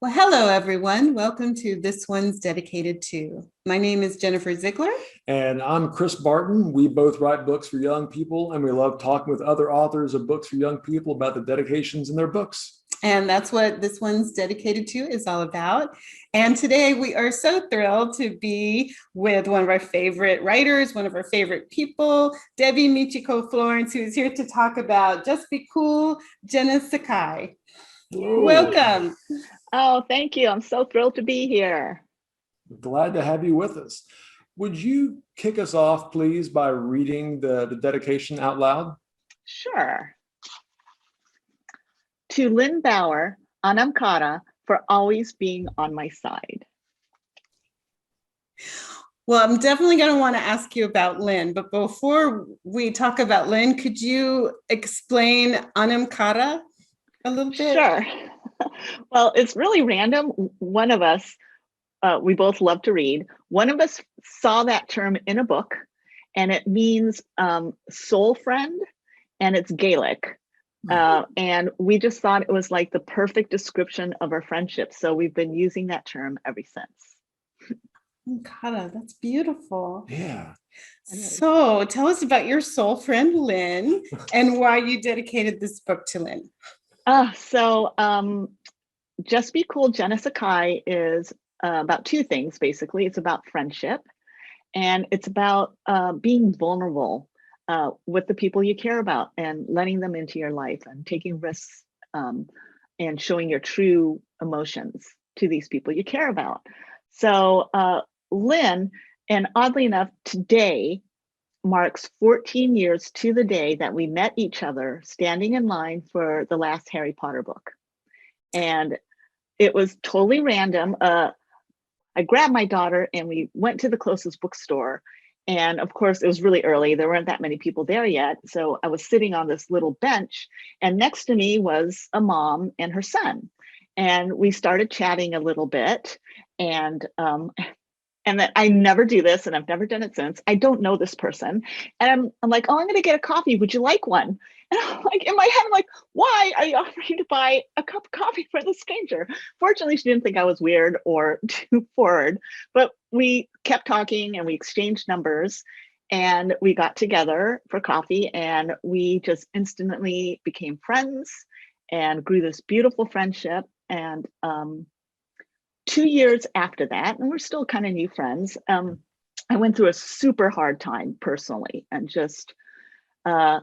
Well, hello, everyone. Welcome to This One's Dedicated To. My name is Jennifer Ziegler. And I'm Chris Barton. We both write books for young people, and we love talking with other authors of books for young people about the dedications in their books. And that's what This One's Dedicated To is all about. And today we are so thrilled to be with one of our favorite writers, one of our favorite people, Debbi Michiko Florence, who is here to talk about Just Be Cool, JENNA SAKAI. Whoa. Welcome. Oh, thank you. I'm so thrilled to be here. Glad to have you with us. Would you kick us off, please, by reading the dedication out loud? Sure. To Lynn Bauer, Anam Cara, for always being on my side. Well, I'm definitely going to want to ask you about Lynn, but before we talk about Lynn, could you explain Anam Cara a little bit? Sure. Well, it's really random. One of us, we both love to read. One of us saw that term in a book, and it means soul friend, and it's Gaelic. And we just thought it was like the perfect description of our friendship. So we've been using that term ever since. Cara, that's beautiful. Yeah. So tell us about your soul friend, Lynn, and why you dedicated this book to Lynn. Just Be Cool, JENNA SAKAI is about two things, basically. It's about friendship, and it's about being vulnerable with the people you care about and letting them into your life and taking risks and showing your true emotions to these people you care about. So Lynn, and oddly enough, today marks 14 years to the day that we met each other standing in line for the last Harry Potter book. And it was totally random. I grabbed my daughter and we went to the closest bookstore. And of course, it was really early. There weren't that many people there yet. So I was sitting on this little bench, and next to me was a mom and her son. And we started chatting a little bit. And that I never do this, and I've never done it since. I don't know this person. And I'm like, oh, I'm gonna get a coffee. Would you like one? And I'm like, in my head, I'm like, why are you offering to buy a cup of coffee for the stranger? Fortunately, she didn't think I was weird or too forward, but we kept talking and we exchanged numbers and we got together for coffee, and we just instantly became friends and grew this beautiful friendship. And 2 years after that, and we're still kind of new friends, I went through a super hard time personally, and just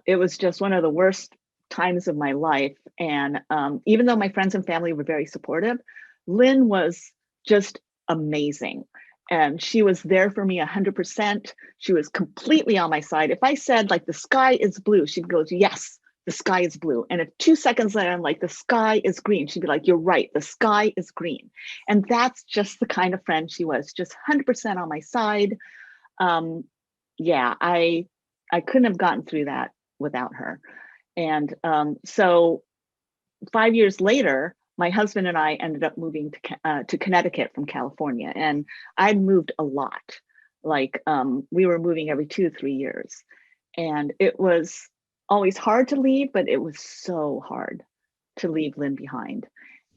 it was just one of the worst times of my life. And even though my friends and family were very supportive, Lynn was just amazing. And she was there for me 100%. She was completely on my side. If I said like the sky is blue, she goes, yes, the sky is blue. And if 2 seconds later, I'm like, the sky is green, she'd be like, you're right, the sky is green. And that's just the kind of friend she was, just 100% on my side. Yeah, I couldn't have gotten through that without her. And so 5 years later, my husband and I ended up moving to Connecticut from California. And I'd moved a lot. Like we were moving every 2 to 3 years. And it was always hard to leave, but it was so hard to leave Lynn behind.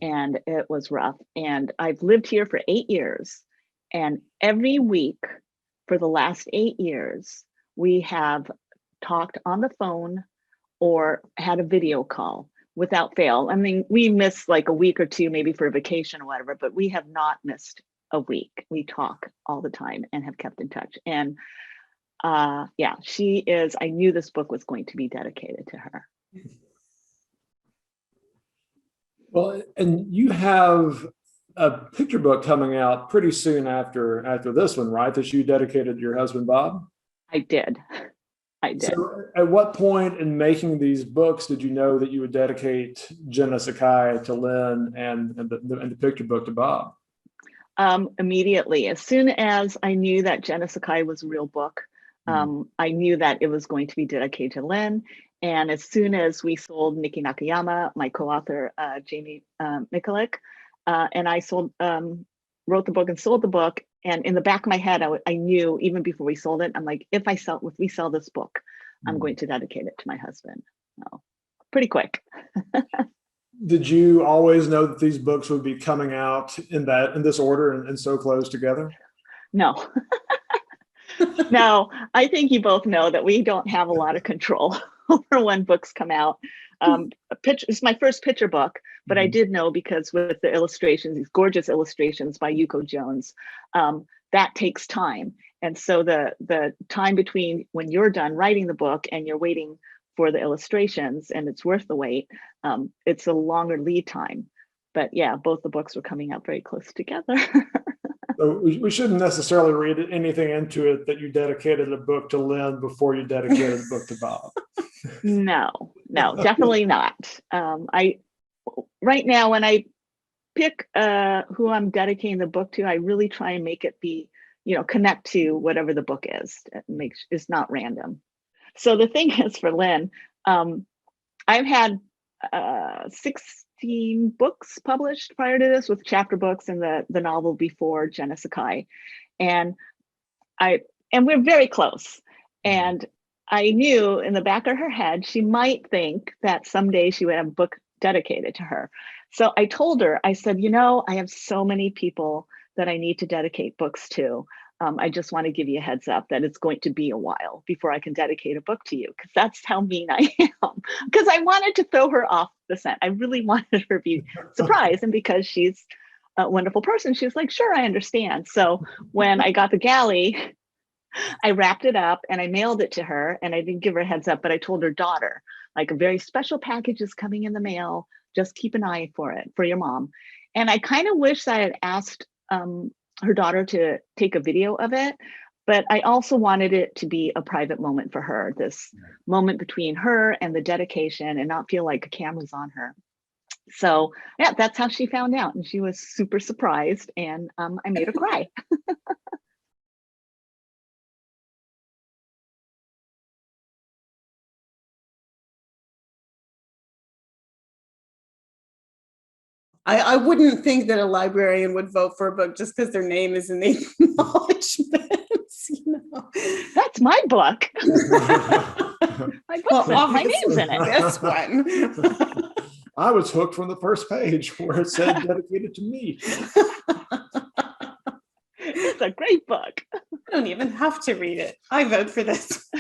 And it was rough. And I've lived here for 8 years. And every week for the last 8 years, we have talked on the phone or had a video call without fail. I mean, we missed like a week or two, maybe for a vacation or whatever, but we have not missed a week. We talk all the time and have kept in touch. And yeah, she is, I knew this book was going to be dedicated to her. Well, and you have a picture book coming out pretty soon after this one, right? That you dedicated to your husband, Bob? I did. So at what point in making these books did you know that you would dedicate JENNA SAKAI to Lynn and the picture book to Bob? Immediately. As soon as I knew that JENNA SAKAI was a real book, I knew that it was going to be dedicated to Lynn. And as soon as we sold Miki Nakayama, my co-author, Jamie Mikulik, and I wrote the book and sold the book. And in the back of my head, I knew even before we sold it, I'm like, if we sell this book, I'm going to dedicate it to my husband. So, pretty quick. Did you always know that these books would be coming out in this order and so close together? No. No, I think you both know that we don't have a lot of control over when books come out. It's my first picture book, but I did know because with the illustrations, these gorgeous illustrations by Yuko Jones, that takes time. And so the time between when you're done writing the book and you're waiting for the illustrations and it's worth the wait, it's a longer lead time. But yeah, both the books were coming out very close together. So we shouldn't necessarily read anything into it that you dedicated a book to Lynn before you dedicated the book to Bob. No, definitely not. Right now, when I pick who I'm dedicating the book to, I really try and make it be, connect to whatever the book is. It's not random. So the thing is for Lynn, I've had 16 books published prior to this, with chapter books and the novel before, JENNA SAKAI. And we're very close. And I knew in the back of her head, she might think that someday she would have a book dedicated to her. So I told her, I said, I have so many people that I need to dedicate books to. I just want to give you a heads up that it's going to be a while before I can dedicate a book to you, because that's how mean I am. Because I wanted to throw her off the scent. I really wanted her to be surprised. And because she's a wonderful person, she was like, sure, I understand. So when I got the galley, I wrapped it up and I mailed it to her, and I didn't give her a heads up, but I told her daughter, like, a very special package is coming in the mail. Just keep an eye for it, for your mom. And I kind of wish I had asked her daughter to take a video of it, but I also wanted it to be a private moment for her, this moment between her and the dedication, and not feel like a camera's on her. So yeah, that's how she found out, and she was super surprised, and I made her cry. I wouldn't think that a librarian would vote for a book just because their name is in the acknowledgements. That's my book. My name's in it. This one. I was hooked from the first page where it said dedicated to me. It's a great book. I don't even have to read it. I vote for this.